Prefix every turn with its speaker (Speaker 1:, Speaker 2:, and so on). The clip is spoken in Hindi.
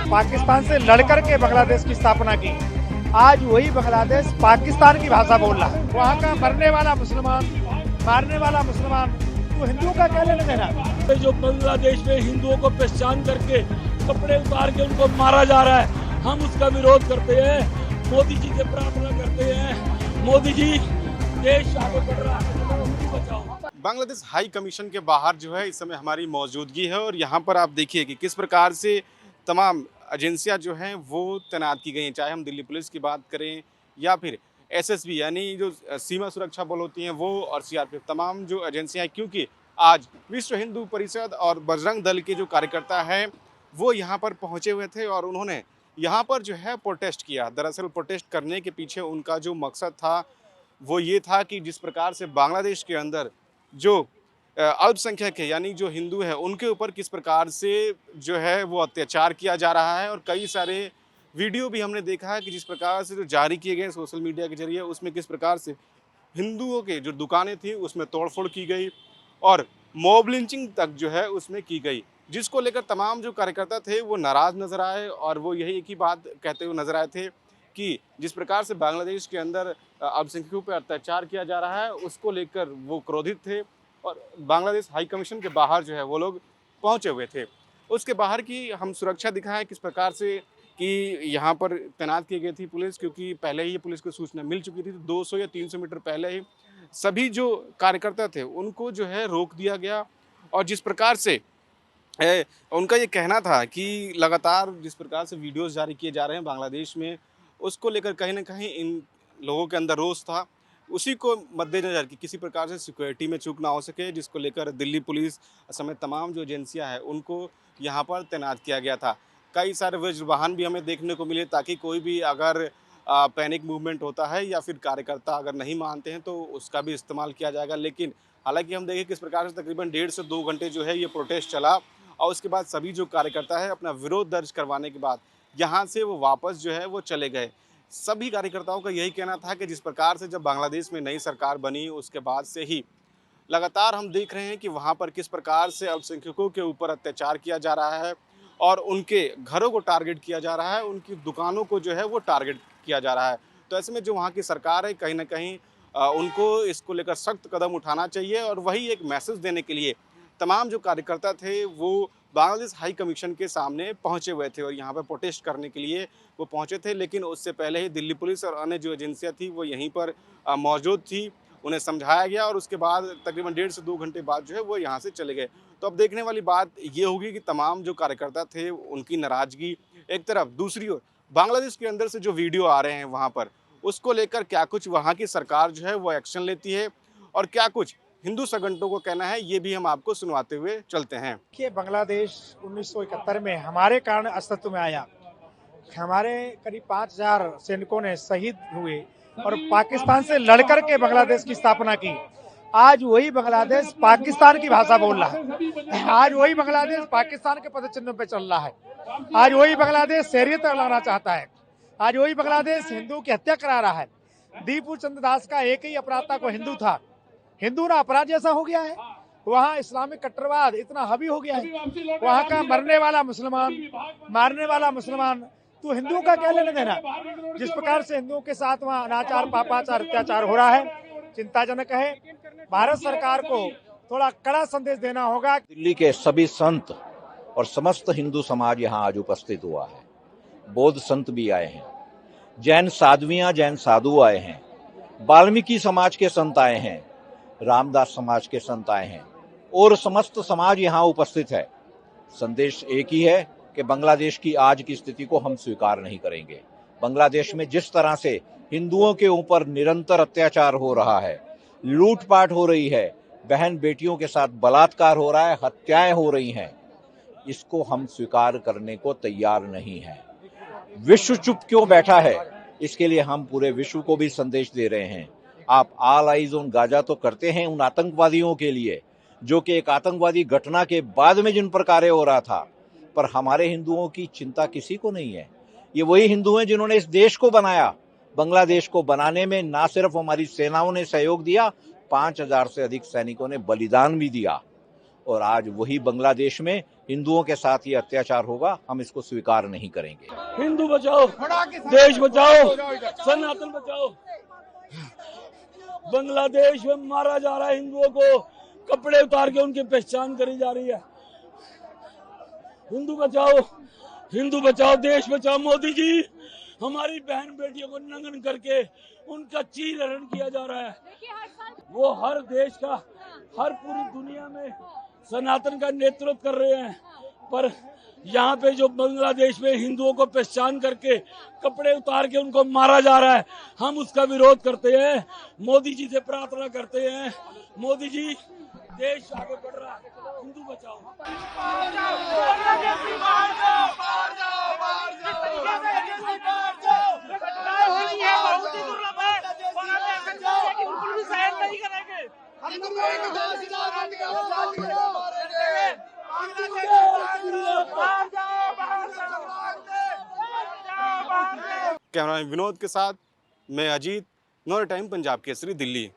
Speaker 1: पाकिस्तान से लड़कर के बांग्लादेश की स्थापना की। आज वही बांग्लादेश पाकिस्तान की भाषा बोल रहा है। वहाँ का मरने वाला मुसलमान, मारने वाला मुसलमान, तो हिंदुओं का क्या लेना देना।
Speaker 2: जो बांग्लादेश में हिंदुओं को पहचान करके कपड़े उतार के उनको मारा जा रहा है, हम उसका विरोध करते हैं। मोदी जी से प्रार्थना करते हैं, मोदी जी देश आगे बढ़ रहा है, बचाओ।
Speaker 3: बांग्लादेश हाई कमीशन के बाहर जो है इस समय हमारी मौजूदगी है और यहाँ पर आप देखिए कि किस प्रकार से तमाम एजेंसियाँ जो हैं वो तैनात की गई हैं, चाहे हम दिल्ली पुलिस की बात करें या फिर एसएसबी यानी जो सीमा सुरक्षा बल होती हैं वो और सीआरपीएफ, तमाम जो एजेंसियाँ हैं, क्योंकि आज विश्व हिंदू परिषद और बजरंग दल के जो कार्यकर्ता हैं वो यहाँ पर पहुँचे हुए थे और उन्होंने यहाँ पर जो है प्रोटेस्ट किया। दरअसल प्रोटेस्ट करने के पीछे उनका जो मकसद था वो ये था कि जिस प्रकार से बांग्लादेश के अंदर जो अल्पसंख्यक है यानी जो हिंदू है उनके ऊपर किस प्रकार से जो है वो अत्याचार किया जा रहा है, और कई सारे वीडियो भी हमने देखा है कि जिस प्रकार से जो जारी किए गए सोशल मीडिया के जरिए उसमें किस प्रकार से हिंदुओं के जो दुकानें थी उसमें तोड़फोड़ की गई और मॉब लिंचिंग तक जो है उसमें की गई, जिसको लेकर तमाम जो कार्यकर्ता थे वो नाराज़ नज़र आए और वो यही एक ही बात कहते हुए नजर आए थे कि जिस प्रकार से बांग्लादेश के अंदर अल्पसंख्यकों पर अत्याचार किया जा रहा है उसको लेकर वो क्रोधित थे और बांग्लादेश हाई कमीशन के बाहर जो है वो लोग पहुंचे हुए थे। उसके बाहर की हम सुरक्षा दिखाएं किस प्रकार से कि यहाँ पर तैनात की गई थी पुलिस, क्योंकि पहले ही पुलिस को सूचना मिल चुकी थी। 200 या 300 मीटर पहले ही सभी जो कार्यकर्ता थे उनको जो है रोक दिया गया और जिस प्रकार से उनका ये कहना था कि लगातार जिस प्रकार से वीडियोज़ जारी किए जा रहे हैं बांग्लादेश में, उसको लेकर कहीं ना कहीं इन लोगों के अंदर रोष था। उसी को मद्देनज़र कि किसी प्रकार से सिक्योरिटी में चूक ना हो सके, जिसको लेकर दिल्ली पुलिस समेत तमाम जो एजेंसियां हैं उनको यहाँ पर तैनात किया गया था। कई सारे वज्र वाहन भी हमें देखने को मिले ताकि कोई भी अगर पैनिक मूवमेंट होता है या फिर कार्यकर्ता अगर नहीं मानते हैं तो उसका भी इस्तेमाल किया जाएगा। लेकिन हालांकि हम देखें किस प्रकार से तकरीबन 1.5 से 2 घंटे जो है ये प्रोटेस्ट चला और उसके बाद सभी जो कार्यकर्ता है अपना विरोध दर्ज करवाने के बाद यहाँ से वो वापस जो है वो चले गए। सभी कार्यकर्ताओं का यही कहना था कि जिस प्रकार से जब बांग्लादेश में नई सरकार बनी उसके बाद से ही लगातार हम देख रहे हैं कि वहाँ पर किस प्रकार से अल्पसंख्यकों के ऊपर अत्याचार किया जा रहा है और उनके घरों को टारगेट किया जा रहा है, उनकी दुकानों को जो है वो टारगेट किया जा रहा है। तो ऐसे में जो वहाँ की सरकार है कहीं ना कहीं उनको इसको लेकर सख्त कदम उठाना चाहिए और वही एक मैसेज देने के लिए तमाम जो कार्यकर्ता थे वो बांग्लादेश हाई कमीशन के सामने पहुंचे हुए थे और यहाँ पर प्रोटेस्ट करने के लिए वो पहुंचे थे। लेकिन उससे पहले ही दिल्ली पुलिस और अन्य जो एजेंसियां थी वो यहीं पर मौजूद थी, उन्हें समझाया गया और उसके बाद तकरीबन 1.5 से 2 घंटे बाद जो है वो यहाँ से चले गए। तो अब देखने वाली बात ये होगी कि तमाम जो कार्यकर्ता थे उनकी नाराज़गी एक तरफ, दूसरी ओर बांग्लादेश के अंदर से जो वीडियो आ रहे हैं वहाँ पर उसको लेकर क्या कुछ वहाँ की सरकार जो है वो एक्शन लेती है और क्या कुछ हिंदू संगठनों को कहना है, ये भी हम आपको सुनवाते हुए चलते हैं।
Speaker 1: कि बांग्लादेश 1971 में हमारे कारण अस्तित्व में आया। हमारे करीब 5000 सैनिकों ने शहीद हुए और पाकिस्तान से लड़कर के बांग्लादेश की स्थापना की। आज वही बांग्लादेश पाकिस्तान की भाषा बोल रहा है। आज वही बांग्लादेश पाकिस्तान के पदचिन्हों पे चल रहा है। आज वही बांग्लादेश शरीयत लाना चाहता है। आज वही बांग्लादेश हिंदू की हत्या करा रहा है। दीपू चंद्र दास का एक ही अपराध था, को हिंदू था, हिंदू ना अपराध जैसा हो गया है। वहाँ इस्लामिक कट्टरवाद इतना हावी हो गया है। वहाँ का मरने वाला मुसलमान, मारने वाला मुसलमान, तो हिंदुओं का क्या लेना देना। जिस प्रकार से हिंदुओं के साथ वहाँ अनाचार, पापाचार, अत्याचार हो रहा है, चिंताजनक है। भारत सरकार को थोड़ा कड़ा संदेश देना होगा।
Speaker 4: दिल्ली के सभी संत और समस्त हिंदू समाज यहाँ आज उपस्थित हुआ है। बौद्ध संत भी आए हैं, जैन साध्वियां, जैन साधु आए हैं, वाल्मीकि समाज के संत आए हैं, रामदास समाज के संत आए हैं और समस्त समाज यहाँ उपस्थित है। संदेश एक ही है कि बांग्लादेश की आज की स्थिति को हम स्वीकार नहीं करेंगे। बांग्लादेश में जिस तरह से हिंदुओं के ऊपर निरंतर अत्याचार हो रहा है, लूटपाट हो रही है, बहन बेटियों के साथ बलात्कार हो रहा है, हत्याएं हो रही हैं, इसको हम स्वीकार करने को तैयार नहीं हैं। विश्व चुप क्यों बैठा है, इसके लिए हम पूरे विश्व को भी संदेश दे रहे हैं। आप ऑल आइज ऑन गाजा तो करते हैं उन आतंकवादियों के लिए जो कि एक आतंकवादी घटना के बाद में जिन पर कार्य हो रहा था, पर हमारे हिंदुओं की चिंता किसी को नहीं है। ये वही हिंदू हैं जिन्होंने इस देश को बनाया। बांग्लादेश को बनाने में ना सिर्फ हमारी सेनाओं ने सहयोग दिया, 5000 से अधिक सैनिकों ने बलिदान भी दिया और आज वही बांग्लादेश में हिंदुओं के साथ ये अत्याचार होगा, हम इसको स्वीकार नहीं करेंगे।
Speaker 2: हिंदू बचाओ, देश बचाओ, सनातन बचाओ। बांग्लादेश में मारा जा रहा है हिंदुओं को, कपड़े उतार के उनकी पहचान करी जा रही है। हिंदू बचाओ, देश बचाओ। मोदी जी, हमारी बहन बेटियों को नंगन करके उनका चीरहरण किया जा रहा है। वो हर देश का, हर पूरी दुनिया में सनातन का नेतृत्व कर रहे हैं, पर यहाँ पे जो बांग्लादेश में हिंदुओं को पहचान करके कपड़े उतार के उनको मारा जा रहा है, हम उसका विरोध करते हैं। मोदी जी से प्रार्थना करते हैं, मोदी जी, देश आगे बढ़ रहा है, हिंदू बचाओ।
Speaker 3: कैमरा विनोद के साथ मैं अजीत, नौरे टाइम पंजाब केसरी, दिल्ली।